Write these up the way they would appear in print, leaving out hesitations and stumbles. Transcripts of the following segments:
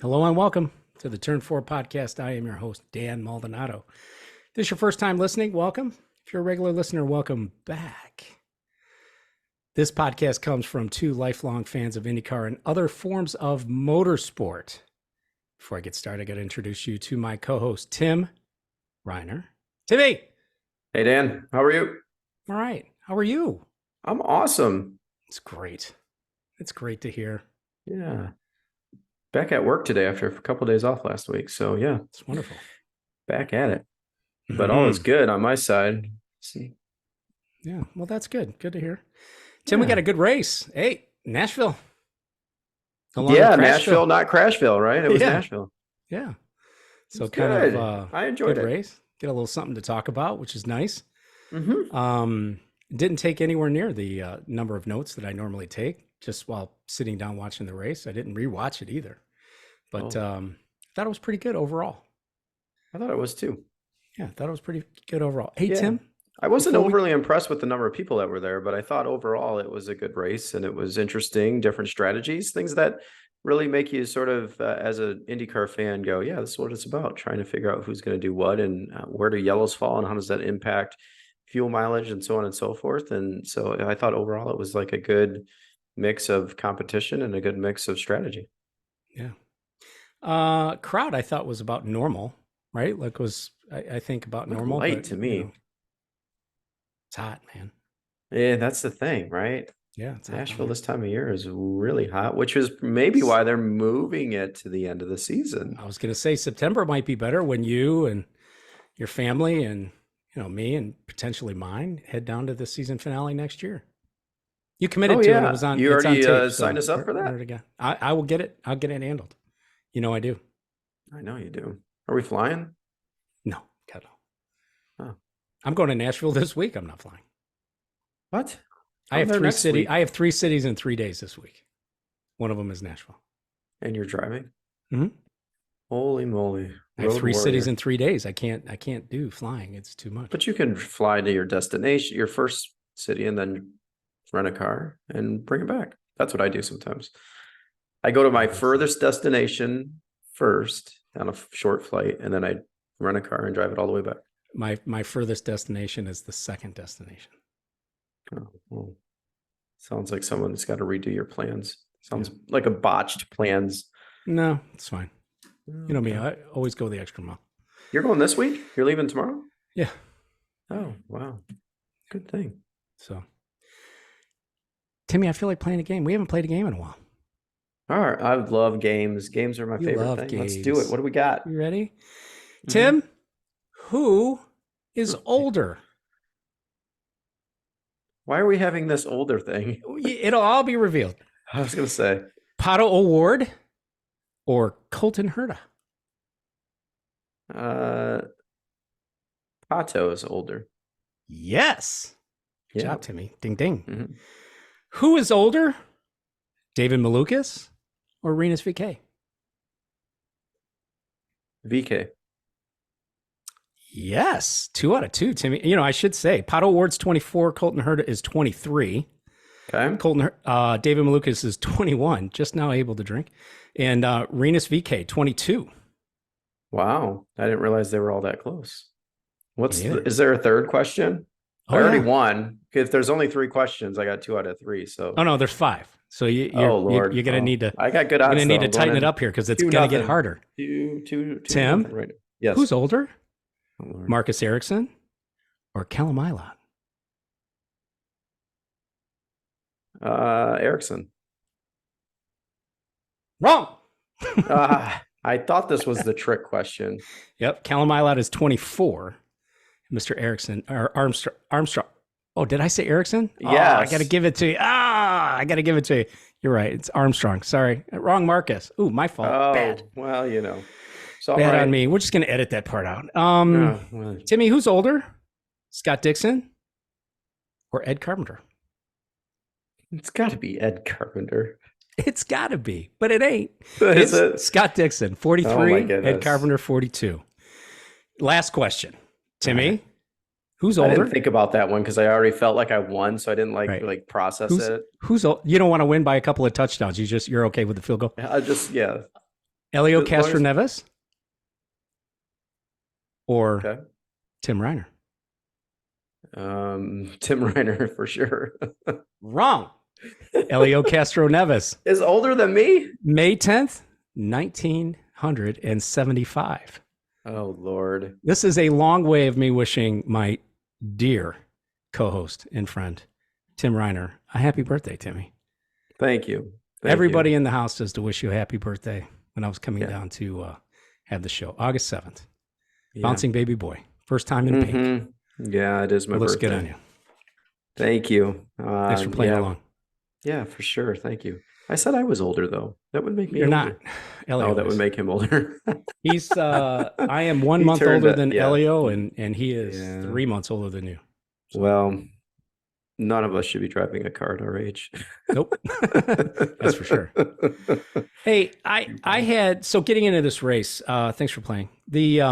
Hello and welcome to the Turn 4 podcast. I am your host, Dan Maldonado. If this is your first time listening, welcome. If you're a regular listener, welcome back. This podcast comes from two lifelong fans of IndyCar and other forms of motorsport. Before I get started, I got to introduce you to my co-host, Tim Reiner. Timmy! Hey, Dan. How are you? All right. How are you? I'm awesome. It's great. It's great to hear. Yeah. Back at work today after a couple of days off last week. So, yeah. It's wonderful. Back at it. But all is good on my side. See. Yeah. Well, that's good. Good to hear. Tim, we got a good race. Hey, Nashville. Nashville, not Crashville, right? It was Nashville. Yeah. So kind of I enjoyed good it. Race. Get a little something to talk about, which is nice. Mm-hmm. Didn't take anywhere near the number of notes that I normally take just while sitting down watching the race. I didn't rewatch it either. But thought it was pretty good overall. I thought it was too. Yeah, thought it was pretty good overall. Hey, Tim. I wasn't overly impressed with the number of people that were there, but I thought overall it was a good race and it was interesting, different strategies, things that really make you sort of, as an IndyCar fan, go, yeah, this is what it's about, trying to figure out who's going to do what and where do yellows fall and how does that impact fuel mileage and so on and so forth. And so I thought overall it was like a good mix of competition and a good mix of strategy. Yeah. Crowd I thought was about normal, right? Like I think about normal. Light to me. You know, it's hot, man. Yeah, that's the thing, right? Yeah, it's Nashville this time of year is really hot, which is maybe why they're moving it to the end of the season. I was going to say September might be better when you and your family and me and potentially mine head down to the season finale next year. You committed to it. It was on. You already tape, signed us up for that. I will get it. I'll get it handled. I do. I know you do. Are we flying? No, God no. Oh. I'm going to Nashville this week. I'm not flying. What? I have 3 cities. I have 3 cities in 3 days this week. One of them is Nashville. And you're driving? Mm-hmm. Holy moly! I have 3 cities in 3 days. I can't do flying. It's too much. But you can fly to your destination, your first city, and then rent a car and bring it back. That's what I do sometimes. I go to my furthest destination first on a short flight, and then I rent a car and drive it all the way back. My furthest destination is the second destination. Oh, well, sounds like someone's got to redo your plans. Sounds like a botched plans. No, it's fine. You know me, I always go the extra mile. You're going this week? You're leaving tomorrow? Yeah. Oh, wow. Good thing. So, Timmy, I feel like playing a game. We haven't played a game in a while. All right. I love games. Games are my favorite thing. Games. Let's do it. What do we got? You ready? Mm-hmm. Tim, who is older? Why are we having this older thing? It'll all be revealed. I was going to say. Pato O'Ward or Colton Herta? Pato is older. Yes. Good job, Timmy. Ding, ding. Mm-hmm. Who is older? David Malukas or Rinus VeeKay? VeeKay. Yes. 2 out of 2, Timmy. I should say Pato O'Ward's 24. Colton Herta is 23. Okay. David Malukas is 21, just now able to drink. And Rinus VeeKay, 22. Wow. I didn't realize they were all that close. Is there a third question? I already won. If there's only 3 questions, I got 2 out of 3. So. Oh, no, there's 5. So you're going to need to. I got good odds. You're going to need to tighten it up here because it's going to get harder. Two, Tim, right. Yes. Who's older? Marcus Ericsson or Callum Ilott? Ericsson. Wrong. I thought this was the trick question. Yep. Callum Ilott is 24. Mr. Ericsson or Armstrong. Oh, did I say Ericsson? Yeah. I got to give it to you. I got to give it to you. You're right. It's Armstrong. Sorry. Wrong Marcus. Ooh, my fault. Oh, bad. Well, So bad on me. We're just going to edit that part out. Timmy, who's older? Scott Dixon or Ed Carpenter? It's got to be Ed Carpenter. It's got to be, but it ain't. Is it? Scott Dixon, 43. Ed Carpenter, 42. Last question. Timmy, who's older? I didn't think about that one because I already felt like I won, so I didn't like process it. Who's old? You don't want to win by a couple of touchdowns. You're okay with the field goal? Elio As long as- Castroneves or Okay. Tim Reiner? Tim Reiner for sure. Wrong. Elio Castroneves. Is older than me? May 10th, 1975. Oh, Lord. This is a long way of me wishing my dear co-host and friend, Tim Reiner, a happy birthday, Timmy. Thank you. Thank Everybody you. in the house says to wish you a happy birthday when I was coming Yeah. down to have the show. August 7th. Yeah. Bouncing Baby Boy. First time in pink. Mm-hmm. Yeah, it is my It looks birthday. good on you. Thank you. Thanks for playing along. Yeah, for sure. Thank you. I said I was older, though. That would make me You're older. not. Elio that would is. make him older. He's I am 1 He month turned older it, than yeah. Elio, and he is Yeah. 3 months older than you. So, Well, none of us should be driving a car at our age. nope. That's for sure. Hey, I had, so getting into this race, thanks for playing. The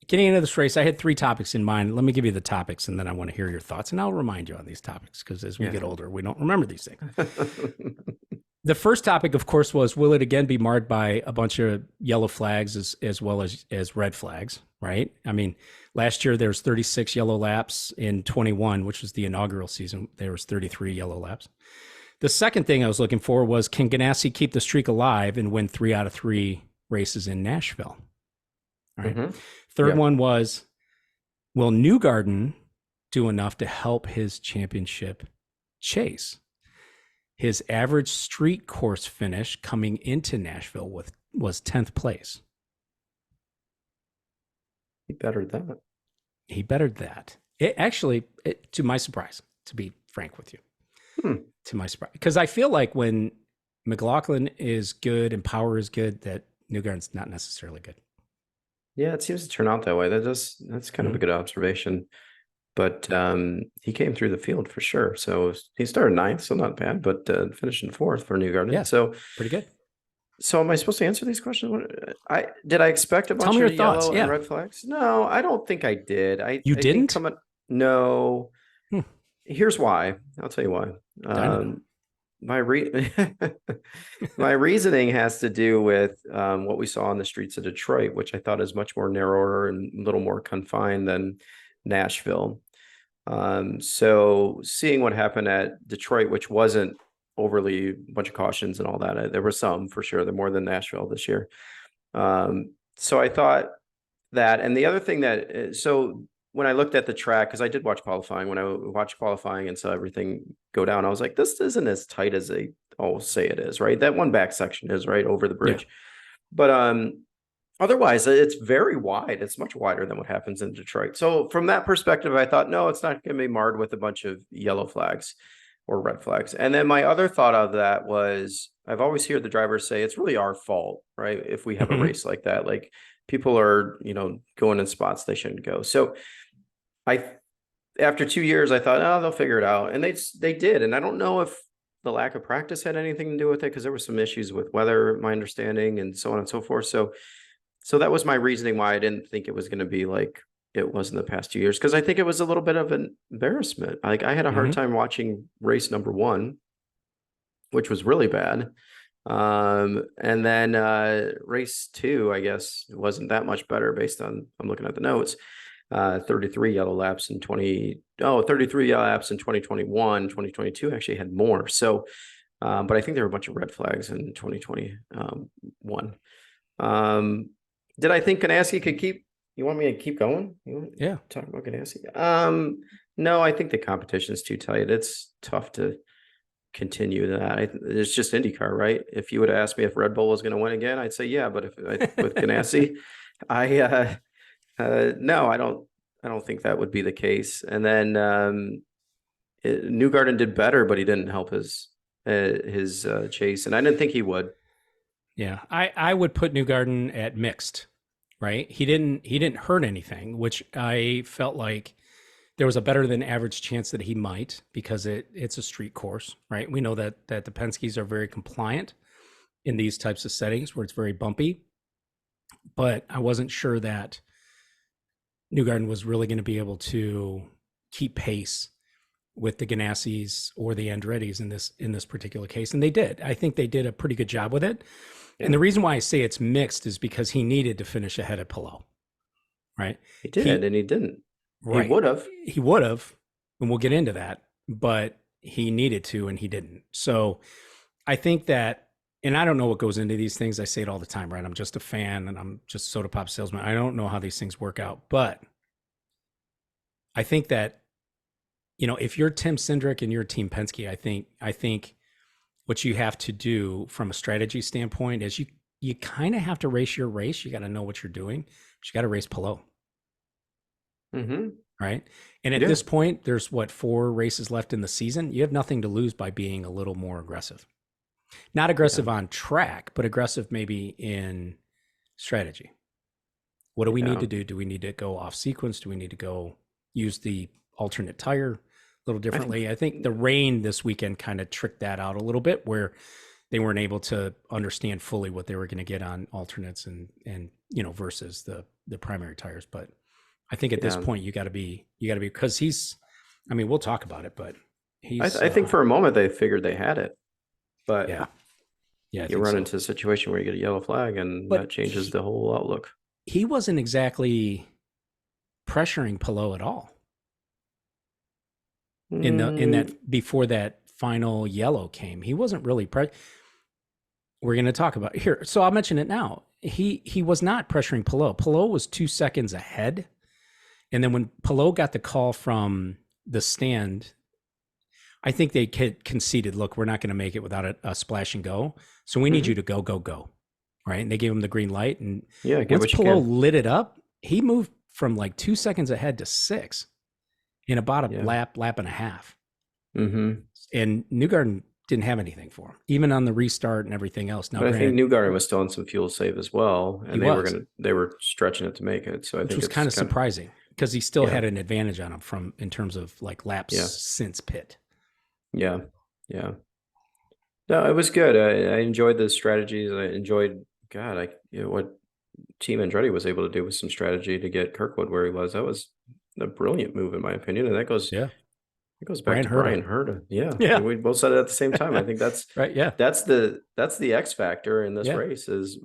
getting into this race, I had 3 topics in mind. Let me give you the topics, and then I want to hear your thoughts, and I'll remind you on these topics because as we Yeah. get older, we don't remember these things. The first topic, of course, was will it again be marred by a bunch of yellow flags as well as red flags, right? I mean, last year there was 36 yellow laps. In 21, which was the inaugural season, there was 33 yellow laps. The second thing I was looking for was, can Ganassi keep the streak alive and win 3 out of 3 races in Nashville? All right. Mhm. Third Yeah. one was, will Newgarden do enough to help his championship chase? His average street course finish coming into Nashville was 10th place. He bettered that. He bettered that. It actually, to my surprise, to be frank with you, to my surprise, because I feel like when McLaughlin is good and Power is good, that Newgarden's not necessarily good. Yeah, it seems to turn out that way. That's kind of a good observation. But he came through the field for sure. So he started 9th, so not bad, but finished in 4th for Newgarden. Yeah, so pretty good. So am I supposed to answer these questions? Did I expect a Tell bunch me of your thoughts, yellow yeah. and red flags? No, I don't think I did. You I didn't? think no. Here's why. I'll tell you why. My reasoning has to do with what we saw on the streets of Detroit, which I thought is much more narrower and a little more confined than Nashville. So seeing what happened at Detroit, which wasn't overly a bunch of cautions and all that, there were some for sure. They're more than Nashville this year. So I thought that, and the other thing that, so when I looked at the track, because I did watch qualifying, when I watched qualifying and saw everything go down, I was like, this isn't as tight as they all say it is, right? That one back section is right over the bridge. Yeah. But otherwise, it's very wide. It's much wider than what happens in Detroit. So from that perspective, I thought, no, it's not going to be marred with a bunch of yellow flags or red flags. And then my other thought of that was, I've always heard the drivers say it's really our fault, right? If we have a race like that, like people are, going in spots they shouldn't go. So after 2 years, I thought, oh, they'll figure it out. And they did. And I don't know if the lack of practice had anything to do with it, because there were some issues with weather, my understanding, and so on and so forth. So that was my reasoning why I didn't think it was going to be like it was in the past 2 years, because I think it was a little bit of an embarrassment. Like I had a hard time watching race number 1, which was really bad. And then race 2, I guess, wasn't that much better based on, I'm looking at the notes. 33 yellow laps in 33 yellow laps in 2021. 2022 actually had more. So, but I think there were a bunch of red flags in 2021. Did I think Ganassi could keep? You want me to keep going? Yeah. Talk about Ganassi. No, I think the competition is too tight. It's tough to continue that. It's just IndyCar, right? If you would have asked me if Red Bull was going to win again, I'd say yeah. But with Ganassi, no, I don't think that would be the case. And then Newgarden did better, but he didn't help his chase, and I didn't think he would. Yeah, I would put Newgarden at mixed, right? He didn't hurt anything, which I felt like there was a better than average chance that he might, because it's a street course, right? We know that the Penske's are very compliant in these types of settings where it's very bumpy, but I wasn't sure that Newgarden was really going to be able to keep pace with the Ganassis or the Andrettis in this particular case, and they did. I think they did a pretty good job with it. And the reason why I say it's mixed is because he needed to finish ahead of Palou, right? He did, and he didn't. Right. He would have. He would have, and we'll get into that, but he needed to, and he didn't. So I think that, and I don't know what goes into these things. I say it all the time, right? I'm just a fan, and I'm just a soda pop salesman. I don't know how these things work out, but I think that, if you're Tim Cindric and you're Team Penske, I think what you have to do from a strategy standpoint is you kind of have to race your race. You got to know what you're doing. But you got to race Palou. Mm-hmm. Right. And at this point, there's 4 races left in the season. You have nothing to lose by being a little more aggressive. Not aggressive on track, but aggressive maybe in strategy. What do we need to do? Do we need to go off sequence? Do we need to go use the alternate tire a little differently? I think the rain this weekend kind of tricked that out a little bit, where they weren't able to understand fully what they were going to get on alternates and versus the primary tires. But I think at this point you got to be because we'll talk about it, but I think for a moment they figured they had it, but you run into a situation where you get a yellow flag, and that changes the whole outlook. He wasn't exactly pressuring Palou at all in that before that final yellow came. He wasn't really we're going to talk about it here, so I'll mention it now. He was not pressuring Palou. Palou was 2 seconds ahead. And then when Palou got the call from the stand, I think they conceded, look, we're not going to make it without a splash and go. So we need you to go. Right. And they gave him the green light. And once Palou lit it up, he moved from 2 seconds ahead to 6 in about a lap and a half. Mm-hmm. And Newgarden didn't have anything for him, even on the restart and everything else. Now, but I think Newgarden was still on some fuel save as well, and they were stretching it to make it. So I think it was kind of surprising, because he still had an advantage on him in terms of laps since pit. Yeah. No, it was good. I enjoyed the strategies. I enjoyed what Team Andretti was able to do with some strategy to get Kirkwood where he was. That was a brilliant move, in my opinion, and that goes it goes back to Bryan Herta. Yeah. We both said it at the same time. I think that's right. Yeah, that's the X factor in this race is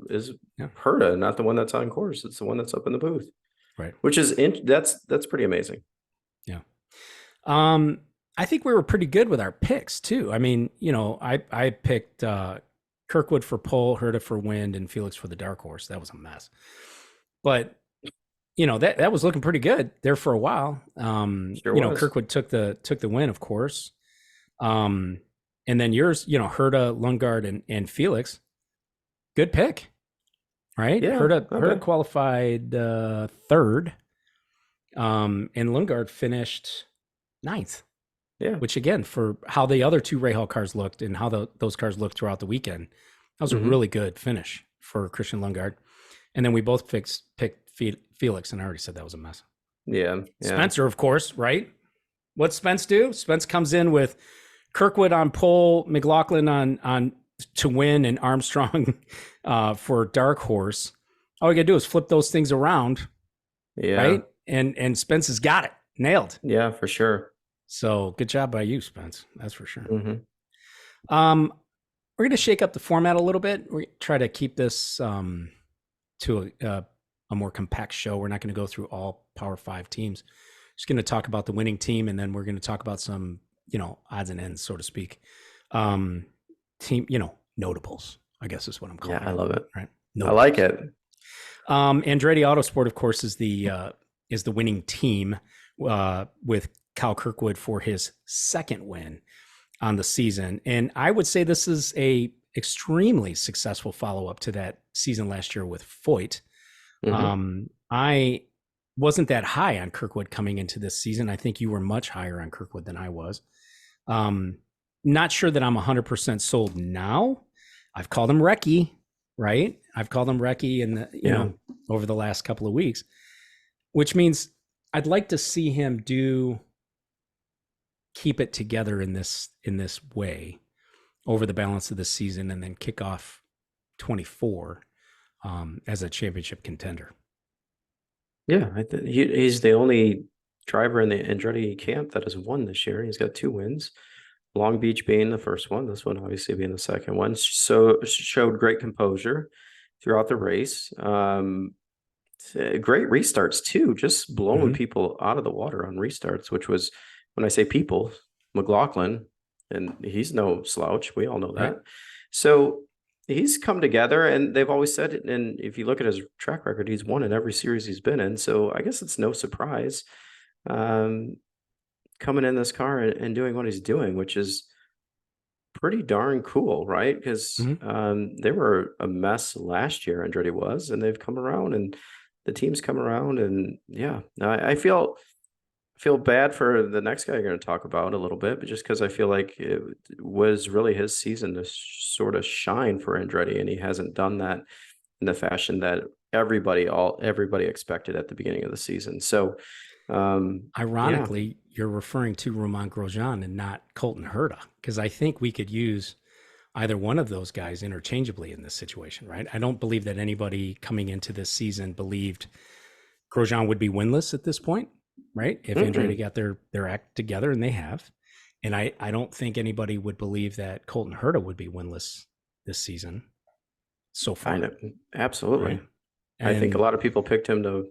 Herta, not the one that's on course. It's the one that's up in the booth. Right. Which is that's pretty amazing. Yeah. I think we were pretty good with our picks too. I mean, I picked Kirkwood for pole, Herta for wind, and Felix for the dark horse. That was a mess, but that was looking pretty good there for a while. Kirkwood took the win, of course. And then yours, Herta, Lundgaard, and Felix. Good pick. Right? Yeah, Herta qualified third. And Lundgaard finished 9th. Yeah. Which, again, for how the other 2 Rahal cars looked and how those cars looked throughout the weekend, that was a really good finish for Christian Lundgaard. And then we both picked Felix, and I already said that was a mess. Yeah. Spencer, of course, right? What's Spence do? Spence comes in with Kirkwood on pole, McLaughlin on to win, and Armstrong for dark horse. All we got to do is flip those things around, right? And Spence has got it nailed. Yeah, for sure. So good job by you, Spence. That's for sure. Mm-hmm. We're going to shake up the format a little bit. We try to keep this to a more compact show. We're not going to go through all Power 5 teams. Just going to talk about the winning team, and then we're going to talk about some, odds and ends, so to speak. Team, notables, I guess is what I'm calling it. Yeah, I love it. Right? Notables. I like it. Andretti Autosport, of course, is the winning team with Kyle Kirkwood for his 2nd win on the season. And I would say this is a extremely successful follow-up to that season last year with Foyt. Mm-hmm. I wasn't that high on Kirkwood coming into this season. I think you were much higher on Kirkwood than I was. Not sure that I'm 100% sold now. I've called him Recce, right? I've called him Recce over the last couple of weeks, which means I'd like to see him keep it together in this way over the balance of the season, and then kick off 24 as a championship contender. Yeah, he's the only driver in the Andretti camp that has won this year. He's got 2 wins. Long Beach being the first one, this one obviously being the second one. So showed great composure throughout the race. Great restarts too, just blowing people out of the water on restarts, which was, when I say people, McLaughlin, and he's no slouch. We all know that. Right. So he's come together, and they've always said it. And if you look at his track record, he's won in every series he's been in. So I guess it's no surprise coming in this car and doing what he's doing, which is pretty darn cool, right? Because they were a mess last year, Andretti was, and they've come around, and the team's come around, and yeah, I feel bad for the next guy you're going to talk about a little bit, but just because I feel like it was really his season to sort of shine for Andretti, and he hasn't done that in the fashion that everybody expected at the beginning of the season. So, ironically, you're referring to Romain Grosjean and not Colton Herta, because I think we could use either one of those guys interchangeably in this situation, right? I don't believe that anybody coming into this season believed Grosjean would be winless at this point, right? If Andretti got their act together, and they have. And I don't think anybody would believe that Colton Herta would be winless this season so far. I know. Absolutely. Right? I think a lot of people picked him to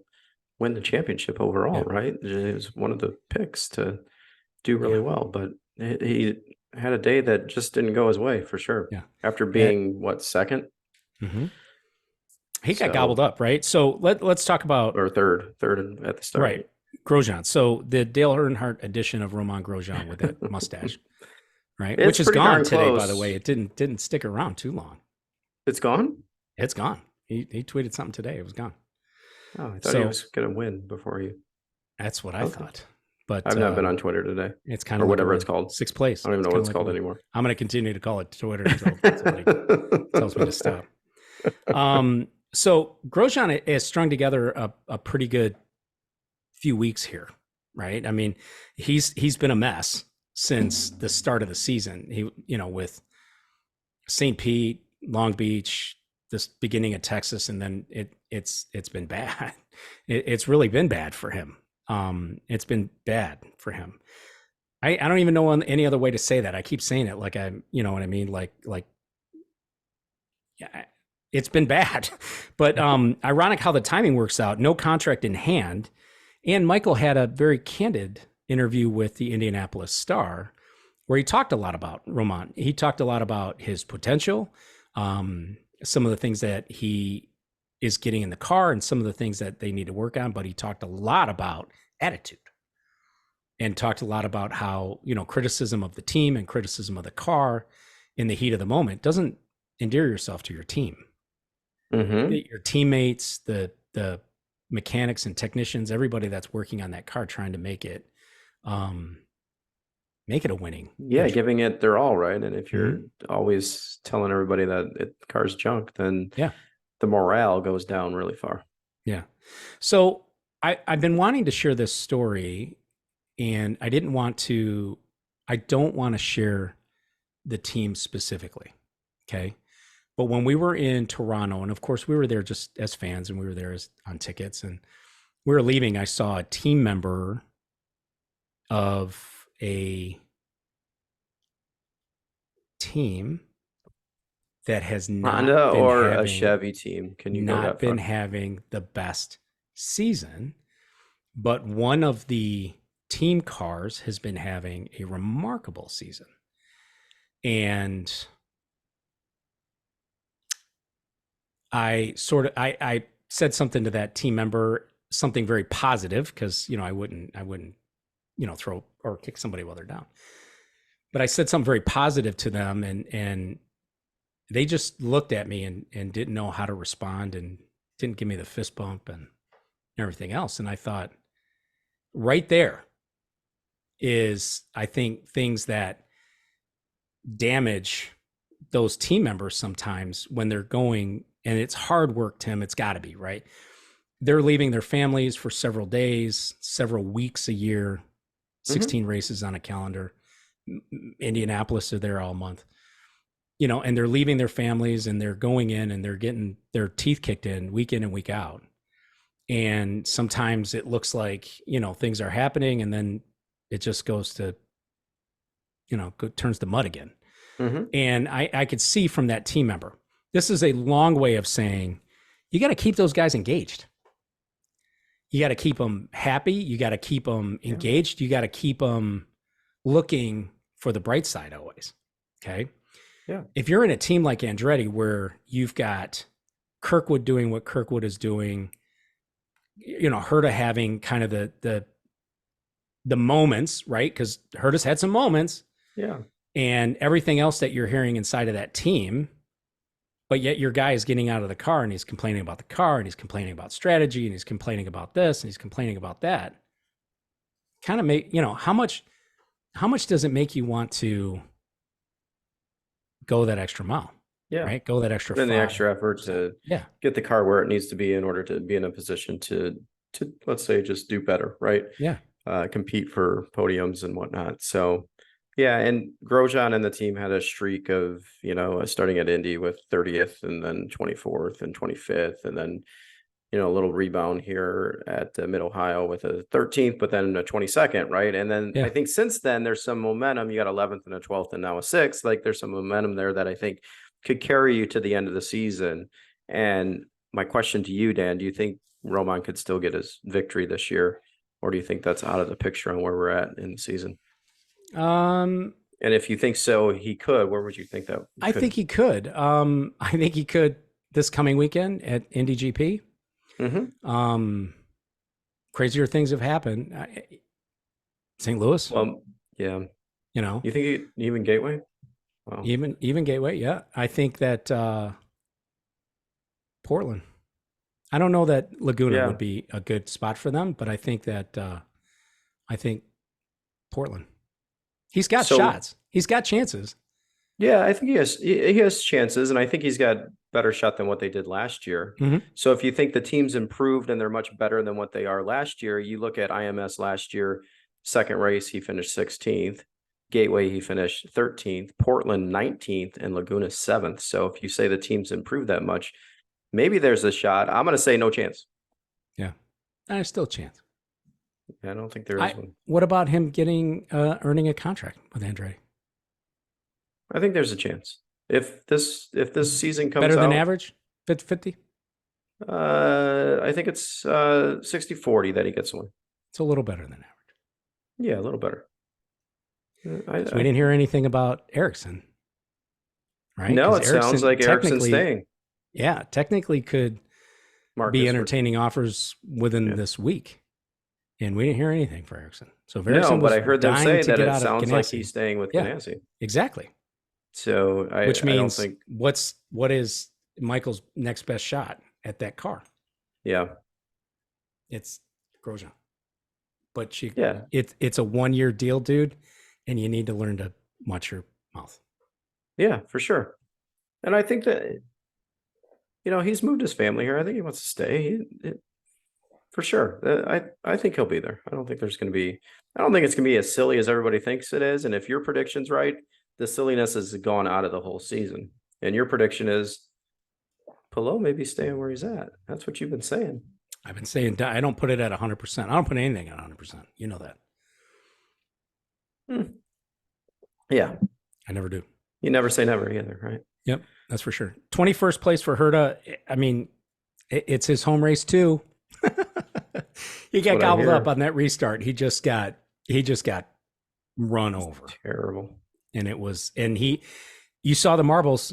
win the championship overall, right? It was one of the picks to do really well, but he had a day that just didn't go his way for sure. Yeah. After being second? He got gobbled up, right? So let's talk about, or third at the start. Right. Grosjean. So the Dale Earnhardt edition of Romain Grosjean with that mustache, right? Which is gone today, by the way. It didn't stick around too long. It's gone? It's gone. He tweeted something today. It was gone. Oh, I thought he was going to win before you. That's what I thought. But I've not been on Twitter today. It's kind of of whatever it's called. Sixth place. I don't even know what it's called anymore. I'm going to continue to call it Twitter until somebody tells me to stop. So Grosjean has strung together a pretty good few weeks here, right? I mean, he's been a mess since the start of the season. He, with St. Pete, Long Beach, this beginning of Texas, and then it's been bad. It's really been bad for him. It's been bad for him. I don't even know any other way to say that. I keep saying it like I'm, you know what I mean? Like, yeah, it's been bad, but ironic how the timing works out. No contract in hand. And Michael had a very candid interview with the Indianapolis Star where he talked a lot about Romain. He talked a lot about his potential, some of the things that he is getting in the car and some of the things that they need to work on. But he talked a lot about attitude and talked a lot about how, criticism of the team and criticism of the car in the heat of the moment doesn't endear yourself to your team. Your teammates, the mechanics and technicians, everybody that's working on that car, trying to make it a winning. Yeah, giving it their all, right? And if you're always telling everybody that the car's junk, then the morale goes down really far. Yeah. So I've been wanting to share this story, and I don't want to share the team specifically. Okay. But when we were in Toronto, and of course we were there just as fans, and we were there on tickets, and we were leaving, I saw a team member of a team that has not Honda or a Chevy team. Can you not been having the best season, but one of the team cars has been having a remarkable season. And I said something to that team member, something very positive, because I wouldn't throw or kick somebody while they're down. But I said something very positive to them, and they just looked at me and didn't know how to respond, and didn't give me the fist bump and everything else. And I thought, right there is, I think, things that damage those team members sometimes when they're going. And it's hard work, Tim. It's got to be, right? They're leaving their families for several days, several weeks a year, 16 races on a calendar. Indianapolis are there all month, and they're leaving their families, and they're going in, and they're getting their teeth kicked in and week out. And sometimes it looks like, things are happening, and then it just goes to, turns to mud again. Mm-hmm. And I could see from that team member, this is a long way of saying you got to keep those guys engaged. You got to keep them happy. You got to keep them engaged. You got to keep them looking for the bright side always. Okay. Yeah. If you're in a team like Andretti where you've got Kirkwood doing what Kirkwood is doing, Herta having kind of the moments, right? Because Herta's had some moments. Yeah. And everything else that you're hearing inside of that team, but yet your guy is getting out of the car and he's complaining about the car and he's complaining about strategy and he's complaining about this and he's complaining about that. Kind of make, how much does it make you want to go that extra mile? Yeah. Right. Go that extra Put in the extra effort to get the car where it needs to be in order to be in a position to let's say just do better. Right. Yeah. Compete for podiums and whatnot. So yeah, and Grosjean and the team had a streak of, starting at Indy with 30th and then 24th and 25th, and then, a little rebound here at Mid-Ohio with a 13th, but then a 22nd, right? And then I think since then there's some momentum. You got 11th and a 12th and now a 6th. Like there's some momentum there that I think could carry you to the end of the season. And my question to you, Dan, do you think Romain could still get his victory this year? Or do you think that's out of the picture on where we're at in the season? And if you think so, he could. Where would you think that? I think he could. I think he could this coming weekend at Indy GP. Mm-hmm. Crazier things have happened. St. Louis. Well, yeah. You think even Gateway? Wow. Even Gateway. Yeah, I think that Portland. I don't know that Laguna would be a good spot for them, but I think that Portland. He's got shots. He's got chances. Yeah, I think he has chances, and I think he's got better shot than what they did last year. Mm-hmm. So if you think the team's improved and they're much better than what they are last year, you look at IMS last year, second race, he finished 16th. Gateway, he finished 13th. Portland, 19th, and Laguna, 7th. So if you say the team's improved that much, maybe there's a shot. I'm going to say no chance. Yeah, there's still a chance. I don't think there is one. What about him getting earning a contract with Andretti? I think there's a chance. If this season comes better than out, average, 50-50? I think it's 60-40 that he gets one. It's a little better than average. Yeah, a little better. We didn't hear anything about Ericsson, right? No, it sounds like Ericsson's staying. Yeah, technically could be entertaining offers within this week. And we didn't hear anything for Ericsson. So Ericsson but I heard them say that it sounds like he's staying with Ganassi. Exactly. So which means I don't think... what is Michael's next best shot at that car? Yeah, it's Grosjean. But it's a 1-year deal, dude, and you need to learn to watch your mouth. Yeah, for sure. And I think that he's moved his family here. I think he wants to stay. For sure. I think he'll be there. I don't think it's going to be as silly as everybody thinks it is. And if your prediction's right, the silliness has gone out of the whole season. And your prediction is Palou may be staying where he's at. That's what you've been saying. I've been saying I don't put it at 100%. I don't put anything at 100%. You know that. Yeah. I never do. You never say never either, right? Yep. That's for sure. 21st place for Herta. I mean, it's his home race too. He got gobbled up on that restart. He just got run over. Terrible. And you saw the marbles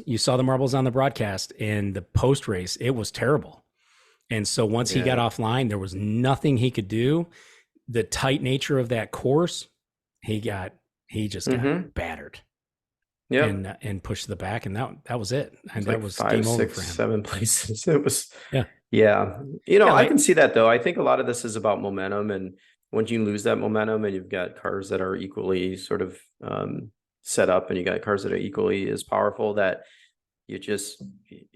on the broadcast, and the post race, it was terrible. And so once he got offline, there was nothing he could do. The tight nature of that course, he just got battered. Yeah. And pushed to the back, and that was it. And that was 5, game over 6, for him. 7 places. It was Yeah. I can see that though. I think a lot of this is about momentum, and once you lose that momentum and you've got cars that are equally sort of set up, and you got cars that are equally as powerful, that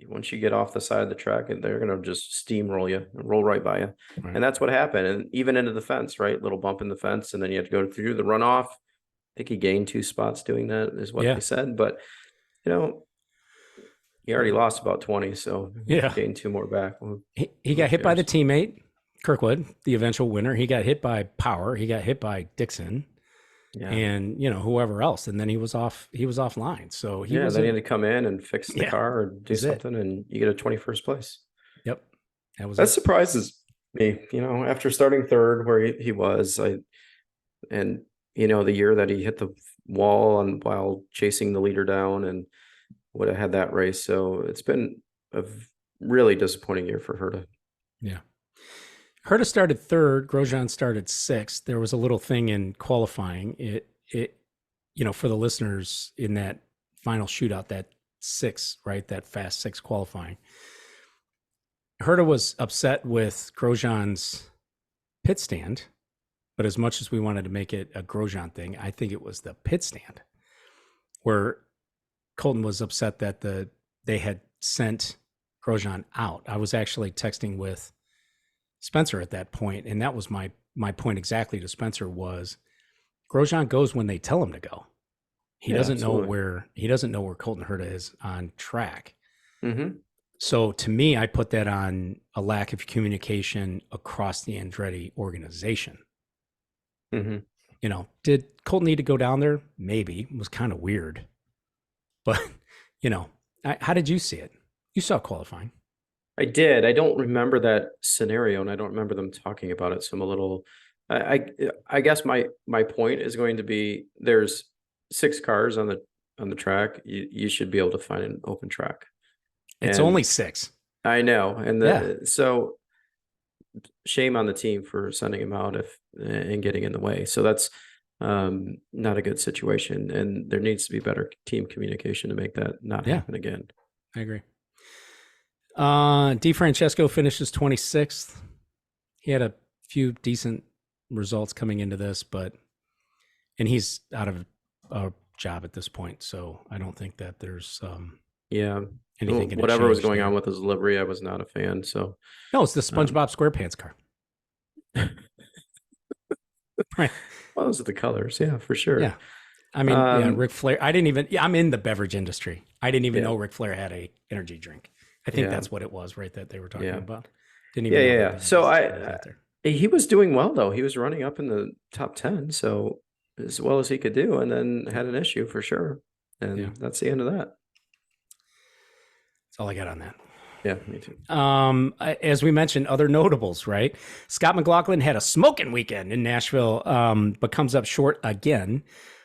once you get off the side of the track, and they're going to just steamroll you, roll right by you. Right. And that's what happened. And even into the fence, right? Little bump in the fence. And then you have to go through the runoff. I think he gained 2 spots doing that is what they said. But, he already lost about 20, so gained 2 more back. Well, he got hit by the teammate, Kirkwood, the eventual winner. He got hit by Power. He got hit by Dixon. Yeah. and whoever else, and then he was offline. So he was then he had to come in and fix the Yeah, car or do was it. something, and you get a 21st place. Yep, that was That it. surprises me, after starting third where he was, and the year that he hit the wall while chasing the leader down and would have had that race. So it's been a really disappointing year for Herta. Yeah. Herta started third, Grosjean started sixth. There was a little thing in qualifying. It for the listeners, in that final shootout, that fast six qualifying, Herta was upset with Grosjean's pit stand, but as much as we wanted to make it a Grosjean thing, I think it was the pit stand where Colton was upset that they had sent Grosjean out. I was actually texting with Spencer at that point, and that was my point exactly to Spencer was Grosjean goes when they tell him to go. He doesn't know where Colton Herta is on track. Mm-hmm. So to me, I put that on a lack of communication across the Andretti organization. Mm-hmm. Did Colton need to go down there? Maybe. It was kind of weird. But, how did you see it? You saw qualifying. I did. I don't remember that scenario, and I don't remember them talking about it. So I'm a little. I guess my point is going to be there's 6 cars on the track. You should be able to find an open track. It's only 6. I know, and so shame on the team for sending him out and getting in the way. So that's not a good situation, and there needs to be better team communication to make that not happen again. I agree. DeFrancesco finishes 26th. He had a few decent results coming into this, and he's out of a job at this point, so I don't think that there's anything. Whatever was going on with his livery, I was not a fan. So no, it's the SpongeBob SquarePants car. Right. Well, those are the colors, yeah, for sure. Yeah, I mean, Ric Flair. I'm in the beverage industry. I didn't even know Ric Flair had a energy drink. I think that's what it was, right? That they were talking about. Didn't even know So he was doing well though. He was running up in the top 10, so as well as he could do, and then had an issue for sure. And that's the end of that. That's all I got on that. Yeah, me too. As we mentioned, other notables, right? Scott McLaughlin had a smoking weekend in Nashville, but comes up short again.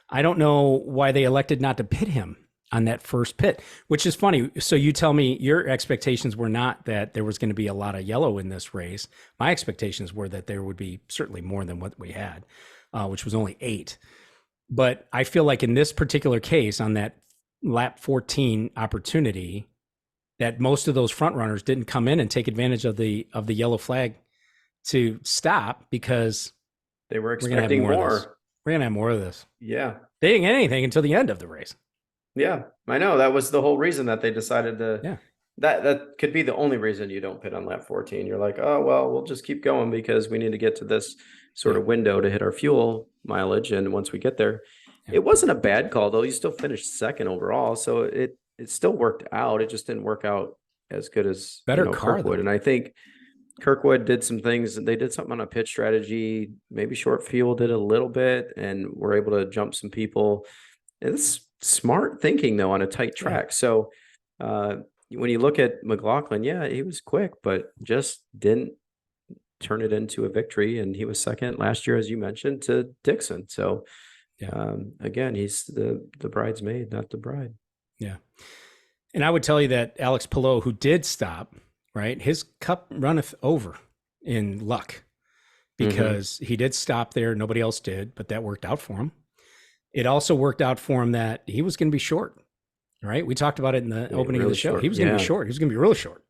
I don't know why they elected not to pit him on that first pit, which is funny. So you tell me your expectations were not that there was going to be a lot of yellow in this race. My expectations were that there would be certainly more than what we had, which was only 8. But I feel like in this particular case, on that lap 14 opportunity, that most of those front runners didn't come in and take advantage of the yellow flag to stop because they were expecting more. We're going to have more of this. Yeah. They didn't get anything until the end of the race. Yeah, I know. That was the whole reason that they decided to. Yeah. That could be the only reason you don't pit on lap 14. You're like, oh, well, we'll just keep going because we need to get to this sort of window to hit our fuel mileage. And once we get there, it wasn't a bad call, though. You still finished second overall. So it still worked out. It just didn't work out as good as Kirkwood. And I think Kirkwood did some things. They did something on a pitch strategy. Maybe short fuel did a little bit and were able to jump some people. It's smart thinking, though, on a tight track. So when you look at McLaughlin, he was quick, but just didn't turn it into a victory. And he was second last year, as you mentioned, to Dixon. So again, he's the bridesmaid, not the bride. Yeah. And I would tell you that Alex Palou, who did stop, right, his cup runneth over in luck because he did stop there. Nobody else did, but that worked out for him. It also worked out for him that he was going to be short, right? We talked about it in the opening of the show. He was going to be short. He was going to be really short.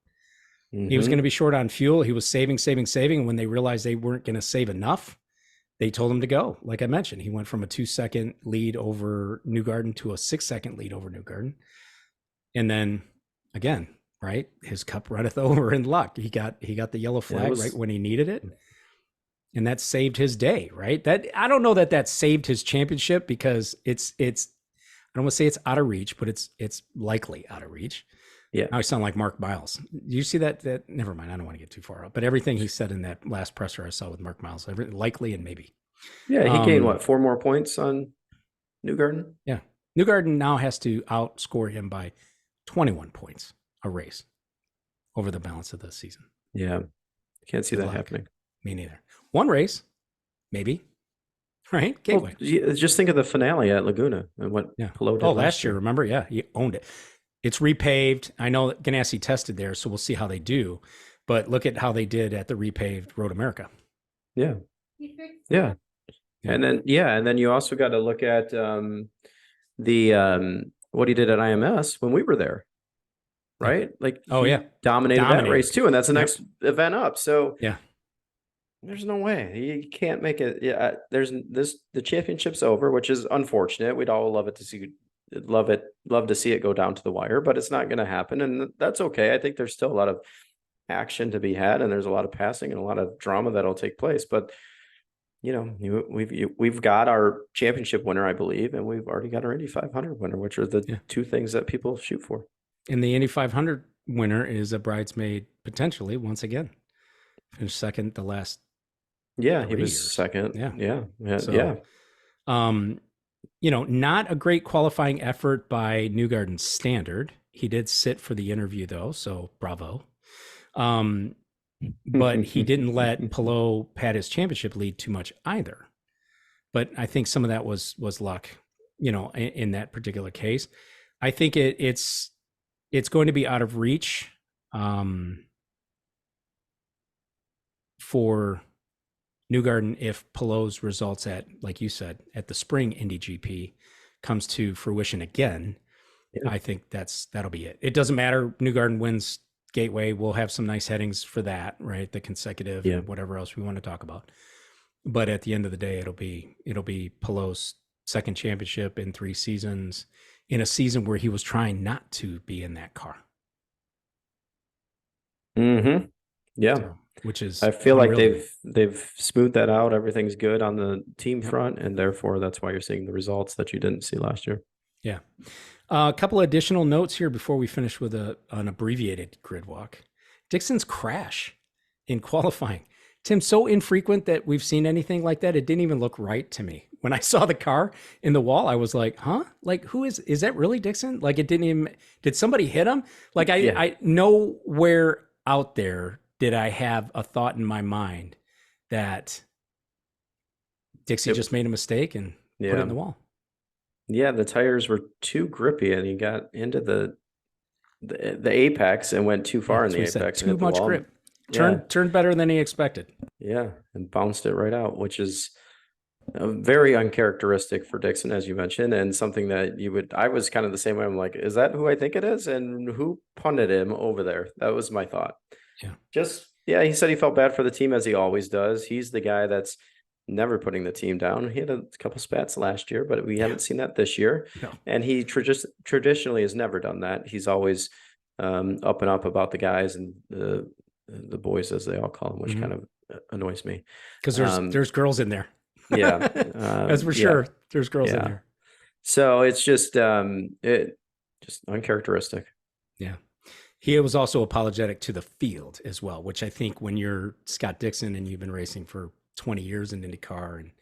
He was going to be short on fuel. He was saving. And when they realized they weren't going to save enough, they told him to go. Like I mentioned, he went from a 2-second lead over Newgarden to a 6-second lead over Newgarden. And then again, right, his cup runneth over in luck. He got the yellow flag right when he needed it. And that saved his day, right? That I don't know that saved his championship because it's I don't want to say it's out of reach, but it's likely out of reach. Yeah. Now I sound like Mark Miles. Do you see that? Never mind. I don't want to get too far up. But everything he said in that last presser I saw with Mark Miles, likely and maybe. Yeah, he gained what, 4 more points on Newgarden? Yeah. Newgarden now has to outscore him by 21 points a race over the balance of the season. Yeah. Can't see Good that luck. happening. Me neither. One race, maybe. Right? Gateway. Well, just think of the finale at Laguna and what Palou did last year. Remember? Yeah, he owned it. It's repaved. I know that Ganassi tested there, so we'll see how they do. But look at how they did at the repaved Road America. Yeah. Yeah. And then you also got to look at what he did at IMS when we were there. Right? Like he dominated that race too. And that's the next event up. So there's no way he can't make it. Yeah, the championship's over, which is unfortunate. We'd all love to see it go down to the wire, but it's not going to happen, and that's okay. I think there's still a lot of action to be had, and there's a lot of passing and a lot of drama that'll take place. But we've got our championship winner, I believe, and we've already got our Indy 500 winner, which are the two things that people shoot for. And the Indy 500 winner is a bridesmaid potentially once again. Finished second the last. Yeah, he was second. Yeah. So, not a great qualifying effort by Newgarden's standard. He did sit for the interview though, so bravo. But he didn't let Palou pad his championship lead too much either. But I think some of that was luck, in that particular case. I think it's going to be out of reach for Newgarden if Palou's results at, like you said, at the spring Indy GP comes to fruition again. I think that'll be it. It doesn't matter. Newgarden wins Gateway. We'll have some nice headings for that, right? The consecutive and whatever else we want to talk about. But at the end of the day, it'll be Palou's second championship in 3 seasons, in a season where he was trying not to be in that car. Mm-hmm. Yeah. So, which is, I feel like they've smoothed that out. Everything's good on the team front, and therefore that's why you're seeing the results that you didn't see last year. Yeah. A couple of additional notes here before we finish with an abbreviated grid walk. Dixon's crash in qualifying. Tim, so infrequent that we've seen anything like that. It didn't even look right to me. When I saw the car in the wall, I was like, huh? Like, who is that really Dixon? Like, did somebody hit him? Like, I nowhere out there did I have a thought in my mind that Dixie just made a mistake and put it in the wall. Yeah, the tires were too grippy, and he got into the apex and went too far in the apex. Too much grip. Turned better than he expected. Yeah, and bounced it right out, which is very uncharacteristic for Dixon, as you mentioned, and something that I was kind of the same way. I'm like, is that who I think it is? And who punted him over there? That was my thought. Yeah. He said he felt bad for the team, as he always does. He's the guy that's never putting the team down. He had a couple spats last year, but we haven't seen that this year. No. And he traditionally has never done that. He's always up and up about the guys and the boys, as they all call them, which kind of annoys me. Because there's girls in there. Yeah. That's for sure. There's girls in there. So it's just uncharacteristic. Yeah. He was also apologetic to the field as well, which I think when you're Scott Dixon and you've been racing for 20 years in IndyCar and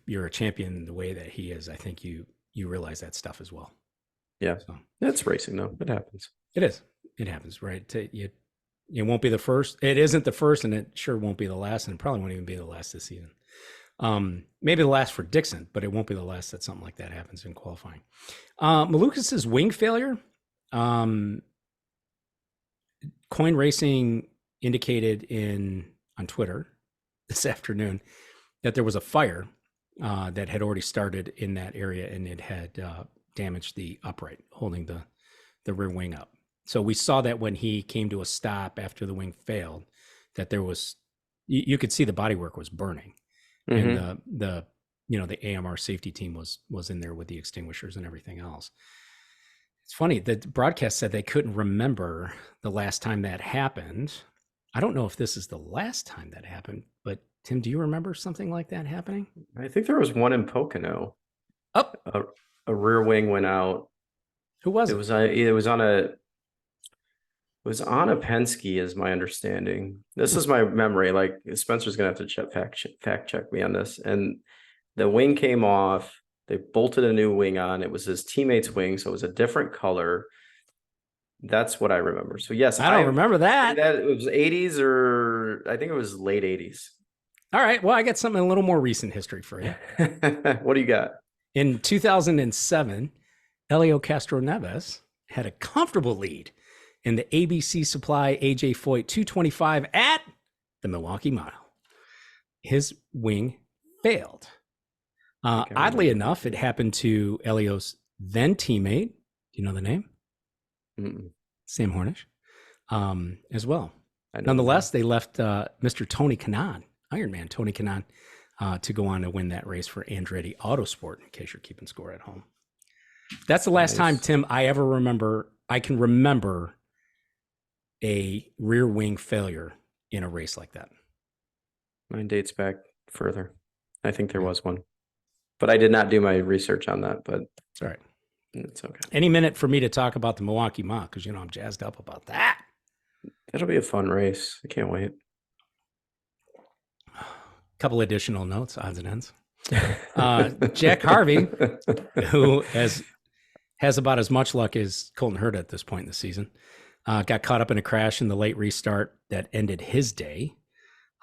you're a champion the way that he is, I think you realize that stuff as well. Yeah. So that's racing though. It happens. It is. It happens, right? It won't be the first. It isn't the first, and it sure won't be the last, and it probably won't even be the last this season. Maybe the last for Dixon, but it won't be the last that something like that happens in qualifying. Malukas' wing failure. Coin Racing indicated on Twitter this afternoon that there was a fire that had already started in that area, and it had damaged the upright holding the rear wing up. So we saw that when he came to a stop after the wing failed, that there was, you could see the bodywork was burning, and the AMR safety team was in there with the extinguishers and everything else. It's funny, the broadcast said they couldn't remember the last time that happened. I don't know if this is the last time that happened, but Tim, do you remember something like that happening? I think there was one in Pocono. Oh, a rear wing went out. Who was it? It was on a. was on a Penske, is my understanding. This is my memory. Like Spencer's gonna have to fact check me on this. And the wing came off. They bolted a new wing on. It was his teammate's wing, so it was a different color. That's what I remember. So yes, I don't remember that. It was 80s, or I think it was late 80s. All right. Well, I got something a little more recent history for you. What do you got? In 2007, Helio Castroneves had a comfortable lead in the ABC Supply AJ Foyt 225 at the Milwaukee Mile. His wing failed. Oddly enough, it happened to Helio's then teammate. Do you know the name? Sam Hornish, as well. Nonetheless, they left Mr. Tony Kanaan, Ironman Tony Kanaan, to go on to win that race for Andretti Autosport, in case you're keeping score at home. That's the last time, Tim, I can remember a rear wing failure in a race like that. Mine dates back further. I think there was one, but I did not do my research on that, but it's all right. It's okay. Any minute for me to talk about the Milwaukee Mile, because, I'm jazzed up about that. It'll be a fun race. I can't wait. A couple additional notes, odds and ends. Jack Harvey, who has about as much luck as Colton Herta at this point in the season, got caught up in a crash in the late restart that ended his day.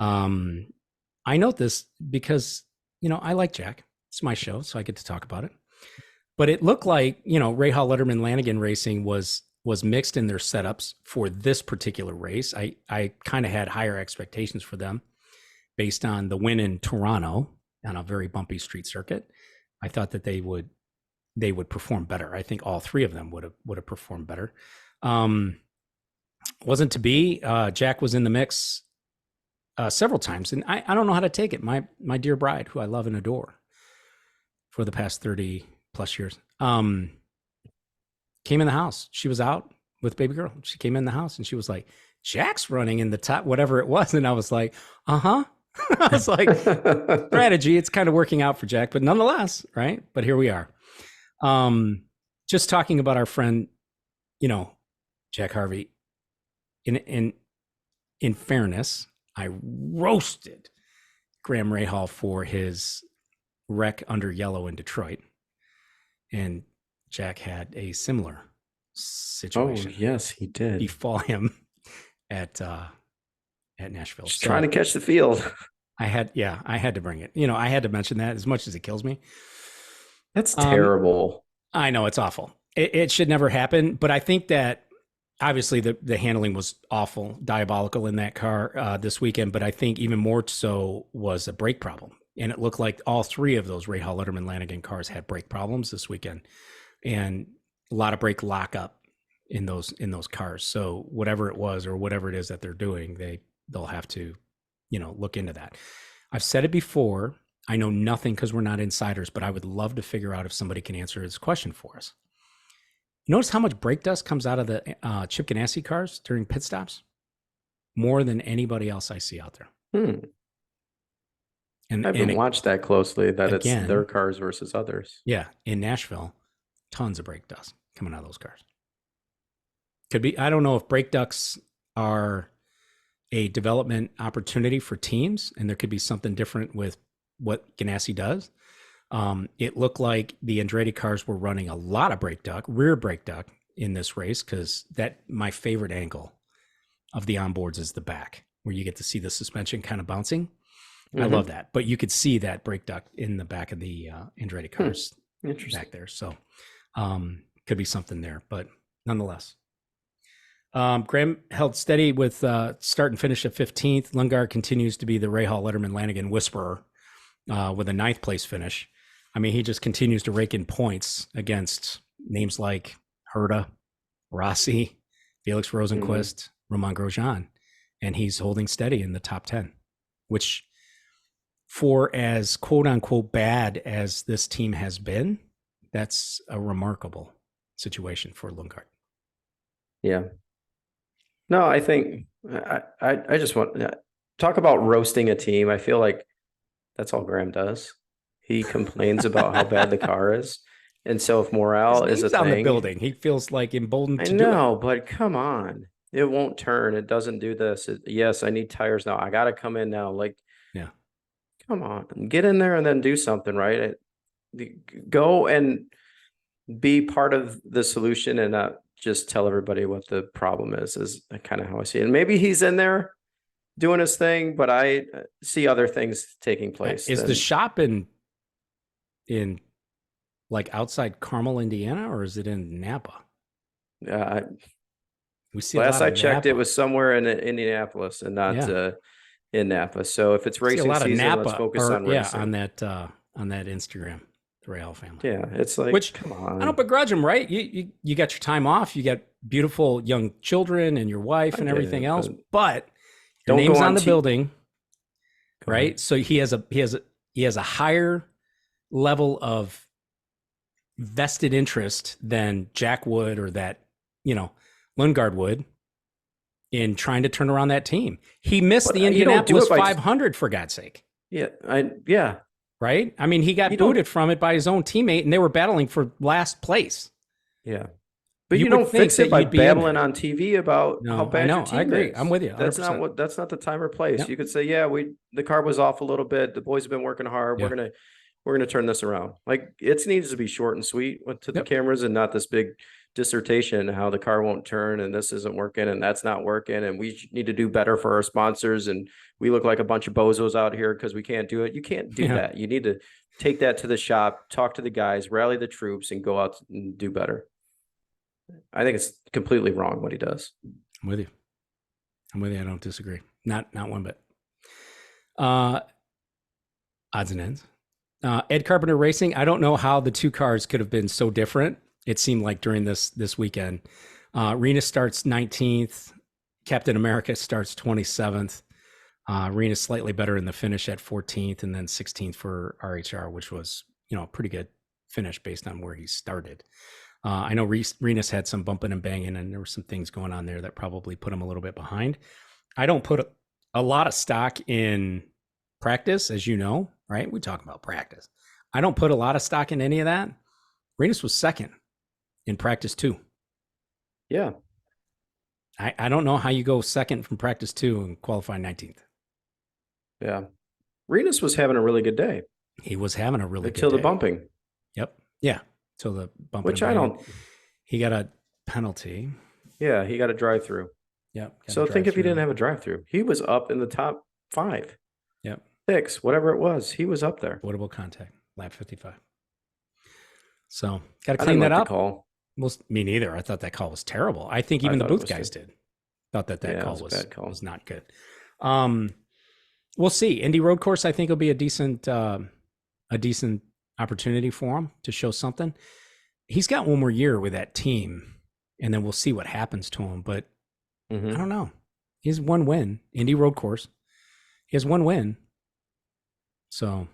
I note this because, I like Jack. It's my show, so I get to talk about it. But it looked like, Rahal Letterman Lanigan Racing was mixed in their setups for this particular race. I kind of had higher expectations for them based on the win in Toronto on a very bumpy street circuit. I thought that they would perform better. I think all three of them would have performed better. Wasn't to be. Jack was in the mix several times, and I don't know how to take it. My dear bride, who I love and adore for the past 30 plus years, came in the house. She was out with baby girl. She came in the house and she was like, Jack's running in the top, whatever it was. And I was like, I was like, strategy, it's kind of working out for Jack, but nonetheless, right? But here we are. Just talking about our friend, Jack Harvey. In fairness, I roasted Graham Rahal for his wreck under yellow in Detroit. And Jack had a similar situation. Oh, yes, he did. Befall him at Nashville. Just trying to catch the field. I had to bring it. I had to mention that, as much as it kills me. That's terrible. I know, it's awful. It should never happen. But I think that obviously the handling was awful, diabolical in that car this weekend. But I think even more so was a brake problem. And it looked like all three of those Rahal Letterman Lanigan cars had brake problems this weekend, and a lot of brake lockup in those cars. So whatever it was, or whatever it is that they're doing, they'll have to, look into that. I've said it before. I know nothing because we're not insiders, but I would love to figure out if somebody can answer this question for us. Notice how much brake dust comes out of the Chip Ganassi cars during pit stops? More than anybody else I see out there. And I haven't watched that closely, that again, it's their cars versus others. Yeah. In Nashville, tons of brake dust coming out of those cars. Could be, I don't know if brake ducts are a development opportunity for teams, and there could be something different with what Ganassi does. It looked like the Andretti cars were running a lot of rear brake duct in this race, because my favorite angle of the onboards is the back, where you get to see the suspension kind of bouncing. I love that. But you could see that brake duct in the back of the Andretti cars back there. So could be something there, but nonetheless. Graham held steady with start and finish at 15th. Lundgaard continues to be the Rahal Letterman Lanigan whisperer with a 9th place finish. I mean, he just continues to rake in points against names like Herta, Rossi, Felix Rosenqvist, Romain Grosjean, and he's holding steady in the top 10, which, for as quote unquote bad as this team has been, that's a remarkable situation for Lundgaard. Yeah. No, I think I just want to talk about roasting a team. I feel like that's all Graham does. He complains about how bad the car is. And so if morale is a thing, on the building, he feels like emboldened to do it. But come on. it won't turn. It doesn't do this. Yes, I need tires now. I got to come in now. Like, Yeah. come on, get in there and then do something, right? Go and be part of the solution and not just tell everybody what the problem is kind of how I see it. And maybe he's in there doing his thing, but I see other things taking place. Is the shop in like outside Carmel, Indiana, or is it in Napa? We see last I checked, Napa. it was somewhere in Indianapolis and not in Napa. So if it's racing season, Napa, let's focus on racing. on that Instagram, the Real family. Yeah, it's like, which, come on. I don't begrudge him, right? You got your time off, you got beautiful young children and your wife and everything else, but your name's on the building, right? So he has a higher level of vested interest than Jack would, or that, Lundgaard would, in trying to turn around that team. He missed the Indianapolis 500, for God's sake. Yeah. Right? I mean, he got booted from it by his own teammate, and they were battling for last place. Yeah. But you don't fix it by babbling on TV about how bad your team is. I agree. I'm with you. 100%. That's not the time or place. Yep. You could say, the car was off a little bit. The boys have been working hard. Yeah. We're gonna turn this around. Like, it needs to be short and sweet to the cameras, and not this big dissertation how the car won't turn and this isn't working and that's not working and we need to do better for our sponsors and we look like a bunch of bozos out here because we can't do it. You can't do that. You need to take that to the shop, talk to the guys, rally the troops, and go out and do better. I think it's completely wrong what he does. I'm with you. I don't disagree. Not one bit. Odds and ends. Ed Carpenter Racing. I don't know how the two cars could have been so different. It seemed like during this weekend. Rinus starts 19th. Captain America starts 27th. Rinus slightly better in the finish at 14th, and then 16th for RHR, which was, a pretty good finish based on where he started. I know Rinus had some bumping and banging, and there were some things going on there that probably put him a little bit behind. I don't put a lot of stock in practice, as you know, right? We talk about practice. I don't put a lot of stock in any of that. Rinus was second in practice 2. Yeah. I don't know how you go second from practice 2 and qualify 19th. Yeah. Rinus was having a really good day. He was having a really good day. Until the bumping. Yep. Yeah. Till the bumping. Which I don't. He got a penalty. Yeah. He got a drive-through. Yep. So think if he didn't have a drive-through. He was up in the top 5. Yep. 6, whatever it was. He was up there. Avoidable contact. Lap 55. So got to clean that up. Call. Well, me neither. I thought that call was terrible. I think even the booth guys did. Thought that call was not good. We'll see. Indy Road Course, I think, will be a decent opportunity for him to show something. He's got one more year with that team, and then we'll see what happens to him. But I don't know. He has one win, Indy Road Course. He has one win. So,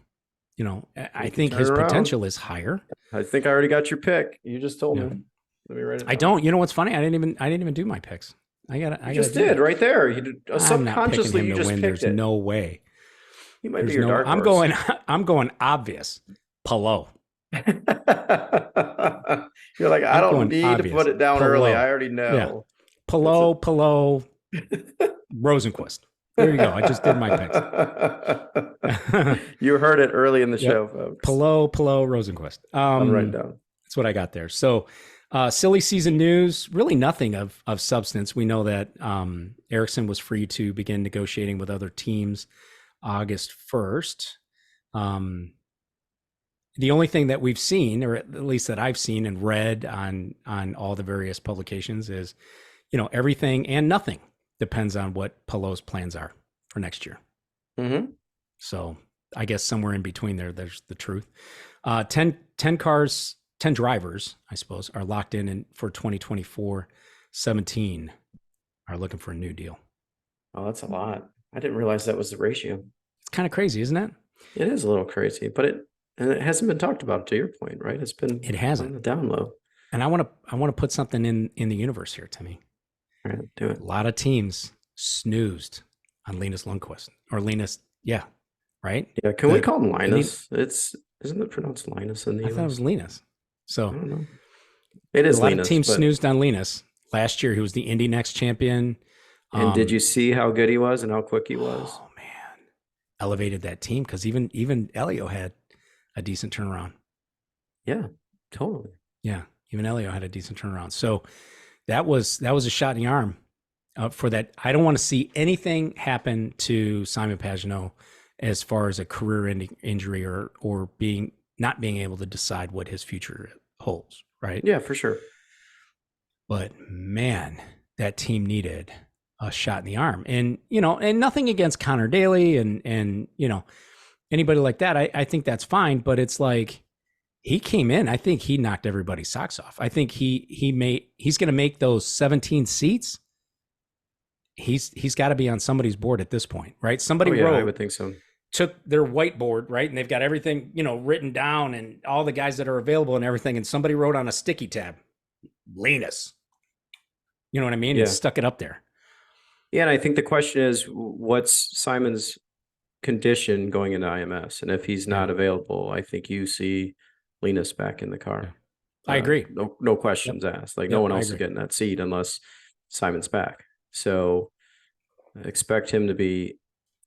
I think his potential is higher. I think I already got your pick. You just told me. Let me write it down. I don't. You know what's funny? I didn't even do my picks. I just did right there. You did, subconsciously you just picked There's it. no way. He might be your dark horse. I'm going obvious. Palou. You're like, I don't need to put it down early. I already know. Yeah. Palou, Rosenquist. There you go. I just did my picks. You heard it early in the show, folks. Palou, Rosenquist. I'm writing down. That's what I got there. So, silly season news, really nothing of substance. We know that Ericsson was free to begin negotiating with other teams August 1st. The only thing that we've seen, or at least that I've seen and read on all the various publications, is, everything and nothing depends on what Palou's plans are for next year. Mm-hmm. So I guess somewhere in between there's the truth. 10 cars, 10 drivers, I suppose, are locked in for 2024. 17 are looking for a new deal. Oh, that's a lot. I didn't realize that was the ratio. It's kind of crazy, isn't it? It is a little crazy, but it hasn't been talked about, to your point, right? It hasn't. On the down low. And I want to put something in the universe here, Timmy. All right, do it. A lot of teams snoozed on Linus Lundqvist, or Linus, right? Yeah, can we call him Linus? Isn't it pronounced Linus in the US? I thought it was Linus. So I don't know. It is a lot Linus, of teams snoozed on Linus, Last year, he was the Indy Next champion. And did you see how good he was and how quick he was? Oh man, elevated that team because even Elio had a decent turnaround. Yeah, totally. Yeah, even Elio had a decent turnaround. So that was a shot in the arm for that. I don't want to see anything happen to Simon Pagenaud as far as a career-ending injury or not being able to decide what his future holds. Right? Yeah, for sure. But man, that team needed a shot in the arm. And, and nothing against Connor Daly and anybody like that. I think that's fine, but it's like he came in, I think he knocked everybody's socks off. I think he's going to make those 17 seats. He's got to be on somebody's board at this point, right? Somebody wrote, I would think so. Took their whiteboard, right? And they've got everything, written down and all the guys that are available and everything. And somebody wrote on a sticky tab, Linus. You know what I mean? Yeah. And stuck it up there. Yeah, and I think the question is, what's Simon's condition going into IMS? And if he's not available, I think you see Linus back in the car. Yeah. I agree. No questions asked. Like no one else is getting that seat unless Simon's back. So expect him to be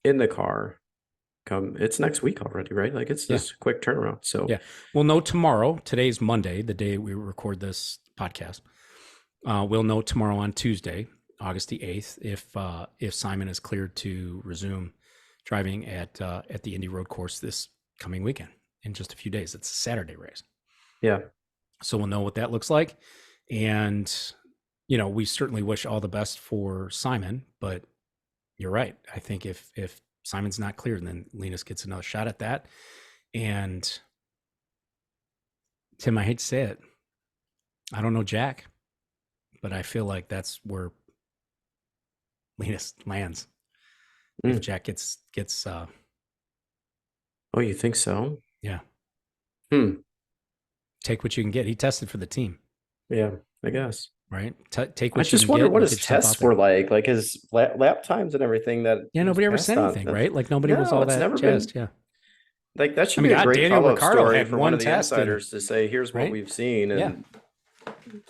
in the car. It's next week already, right? Like it's this quick turnaround. So we'll know tomorrow. Today's Monday, the day we record this podcast. We'll know tomorrow on Tuesday, August the 8th, if Simon is cleared to resume driving at the Indy Road Course this coming weekend in just a few days. It's a Saturday race. Yeah. So we'll know what that looks like. And, we certainly wish all the best for Simon, but you're right. I think if Simon's not cleared, then Linus gets another shot at that. And Tim, I hate to say it, I don't know Jack, but I feel like that's where Linus lands. If Jack gets oh, you think so? Yeah. Take what you can get. He tested for the team. Yeah, I guess. Right. Take what I just wonder what his tests were like his lap times and everything that. Yeah, nobody ever said anything, right? Like nobody was all that jazzed. Yeah. Like that should be a great Daniel follow-up Ricciardo story had for one one of the test insiders to say, here's what we've seen. And Yeah.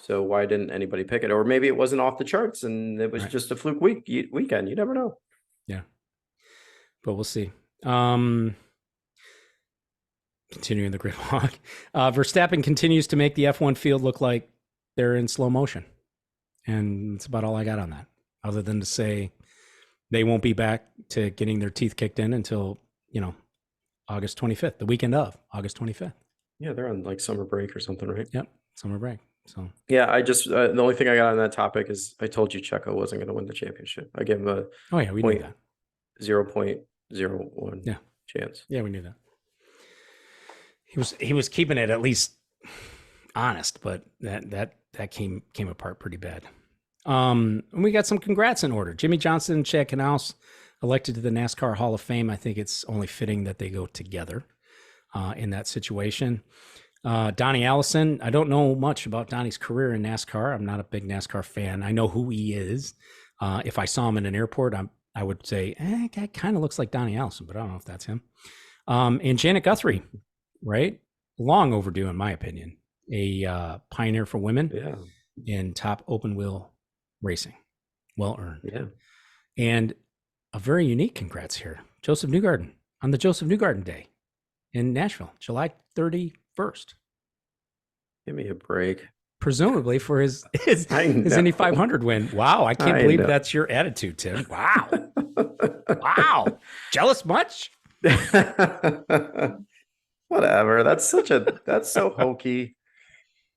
so why didn't anybody pick it? Or maybe it wasn't off the charts and it was just a fluke weekend. You never know. Yeah. But we'll see. Continuing the grid walk. Verstappen continues to make the F1 field look like they're in slow motion. And that's about all I got on that, other than to say they won't be back to getting their teeth kicked in until, August 25th, the weekend of August 25th. Yeah, they're on like summer break or something, right? Yep, summer break. So yeah, I just the only thing I got on that topic is I told you Checo wasn't going to win the championship. I gave him a we knew that 0.01 chance. Yeah, we knew that. He was keeping it at least honest, but that came apart pretty bad. And we got some congrats in order. Jimmy Johnson and Chad Knaus elected to the NASCAR Hall of Fame. I think it's only fitting that they go together in that situation. Donnie Allison, I don't know much about Donnie's career in NASCAR. I'm not a big NASCAR fan. I know who he is. If I saw him in an airport, I would say, that kind of looks like Donnie Allison, but I don't know if that's him. And Janet Guthrie, right? Long overdue, in my opinion. A pioneer for women in top open wheel racing. Well earned. Yeah. And a very unique congrats here. Josef Newgarden on the Josef Newgarden Day in Nashville, July 31st. Give me a break. Presumably for his Indy 500 win. Wow, I can't believe that's your attitude, Tim. Wow. Wow. Jealous much? Whatever. That's so hokey.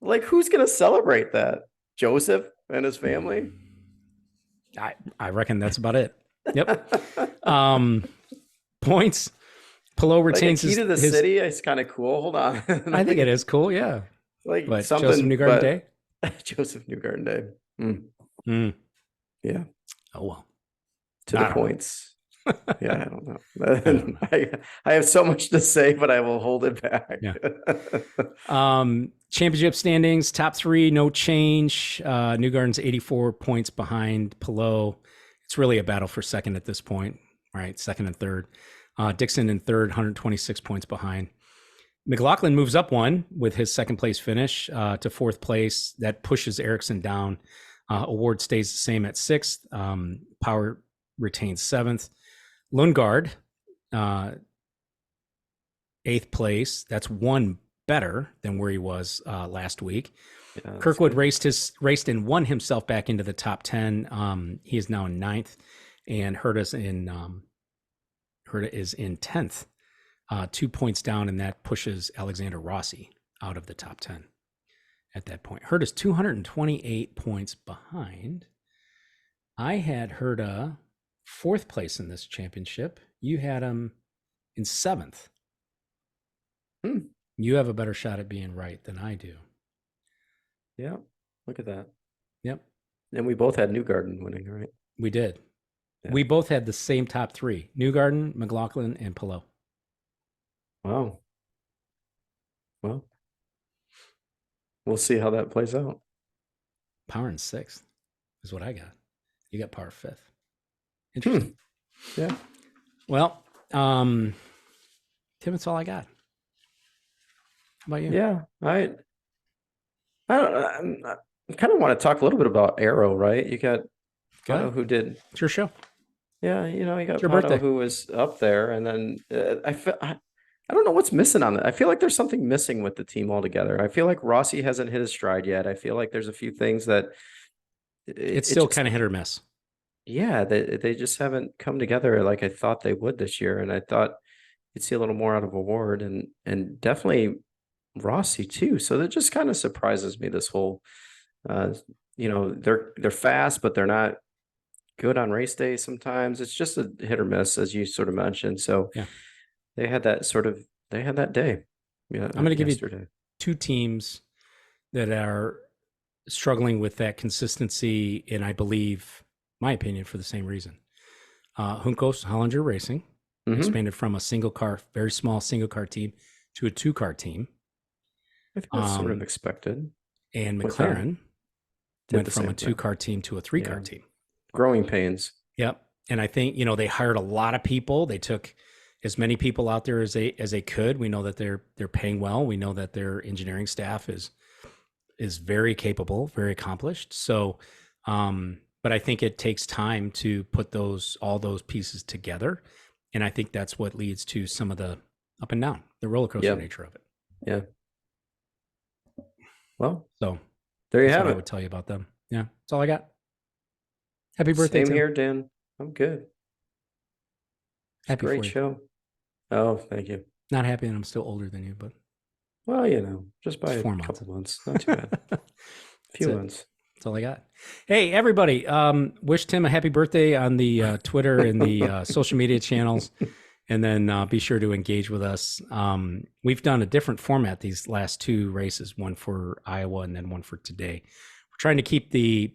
Like, who's going to celebrate that? Joseph and his family? I reckon that's about it. Yep. Points. Palou retains his key to the city. It's kind of cool. Hold on. I think it is cool. Yeah. Like but something. Josef Newgarden Day. Josef Newgarden Day. Yeah. Oh well. To the points. Yeah, I don't know. I have so much to say, but I will hold it back. Yeah. Championship standings, top three, no change. Newgarden's 84 points behind Palou. It's really a battle for second at this point, right? Second and third. Dixon in third, 126 points behind. McLaughlin moves up one with his second place finish to fourth place. That pushes Ericsson down Award stays the same at 6th. Power retains 7th. Lundgaard, 8th place. That's one better than where he was last week. Yeah, Kirkwood raced and won himself back into the top 10. He is now in 9th, and Herta is in 10th, 2 points down, and that pushes Alexander Rossi out of the top 10 at that point. Herta's 228 points behind. I had Herta 4th place in this championship. You had him in 7th. You have a better shot at being right than I do. Yeah, look at that. Yep. And we both had Newgarden winning, right? We did. Yeah. We both had the same top 3: Newgarden, McLaughlin, and Palou. Wow. Well, we'll see how that plays out. Power in 6th is what I got. You got Power 5th. Interesting. Yeah. Well, Tim, that's all I got. How about you? Yeah, I kind of want to talk a little bit about Arrow, right? You got Pato, who did. It's your show. Yeah, you got your Pato, birthday. who was up there, and then I don't know what's missing on that. I feel like there's something missing with the team altogether. I feel like Rossi hasn't hit his stride yet. I feel like there's a few things that it's still kind of hit or miss. Yeah, they just haven't come together like I thought they would this year, and I thought you'd see a little more out of Award and definitely Rossi too. So that just kind of surprises me, this whole they're fast, but they're not good on race day sometimes. It's just a hit or miss, as you sort of mentioned. So yeah, they had that day. Yeah, I'm going to give you 2 teams that are struggling with that consistency, and I believe, my opinion, for the same reason. Juncos Hollinger Racing expanded from a single car, very small single car team, to a 2-car team. I think that's sort of expected. And McLaren went from a 2-car team to a 3-car team. Growing pains. Yep. And I think, they hired a lot of people. They took as many people out there as they could. We know that they're paying well. We know that their engineering staff is very capable, very accomplished. So, but I think it takes time to put all those pieces together. And I think that's what leads to some of the up and down, the roller coaster nature of it. Yeah. Well, so there you have it. I would tell you about them. Yeah. That's all I got. Happy birthday. Same here, Dan. I'm good. Happy great show. Oh, thank you. Not happy that I'm still older than you, but. Well, just by a couple months. Not too bad. A few months. That's all I got. Hey, everybody. Wish Tim a happy birthday on the Twitter and the social media channels. And then be sure to engage with us. We've done a different format these last 2 races, one for Iowa and then one for today. We're trying to keep the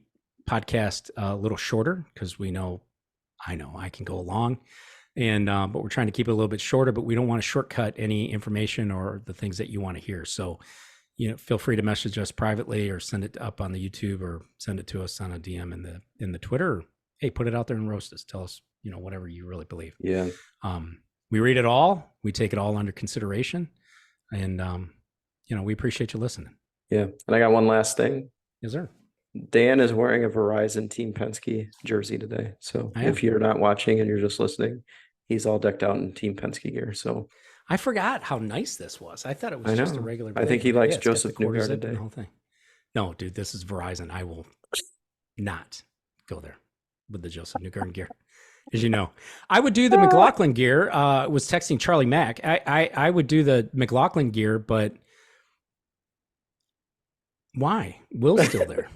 podcast a little shorter because I know I can go long, but we're trying to keep it a little bit shorter, but we don't want to shortcut any information or the things that you want to hear. So, feel free to message us privately or send it up on the YouTube or send it to us on a DM in the Twitter. Hey, put it out there and roast us. Tell us, whatever you really believe. Yeah. We read it all. We take it all under consideration. And, we appreciate you listening. Yeah. And I got one last thing. Yes, sir. Dan is wearing a Verizon Team Penske jersey today. So if you're not watching and you're just listening, he's all decked out in Team Penske gear. So I forgot how nice this was. I thought it was just a regular. I think he likes Josef Newgarden today. The whole thing. No, dude, this is Verizon. I will not go there with the Josef Newgarden gear. As you know, I would do the McLaughlin gear. Was texting Charlie Mack. I would do the McLaughlin gear, but why? Will's still there,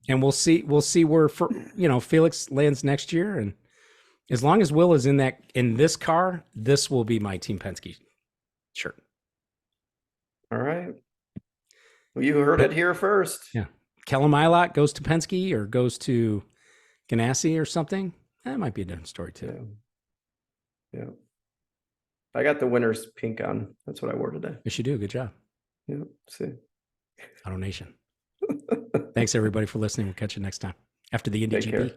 and we'll see where Felix lands next year. And as long as Will is in this car, this will be my Team Penske shirt. All right. Well, you heard it here first. Yeah, Kellen Milot goes to Penske or goes to Ganassi or something. That might be a different story too. Yeah. I got the winner's pink on. That's what I wore today. Yes, you do. Good job. Yeah. See. Auto Nation. Thanks everybody for listening. We'll catch you next time after the Indy GP.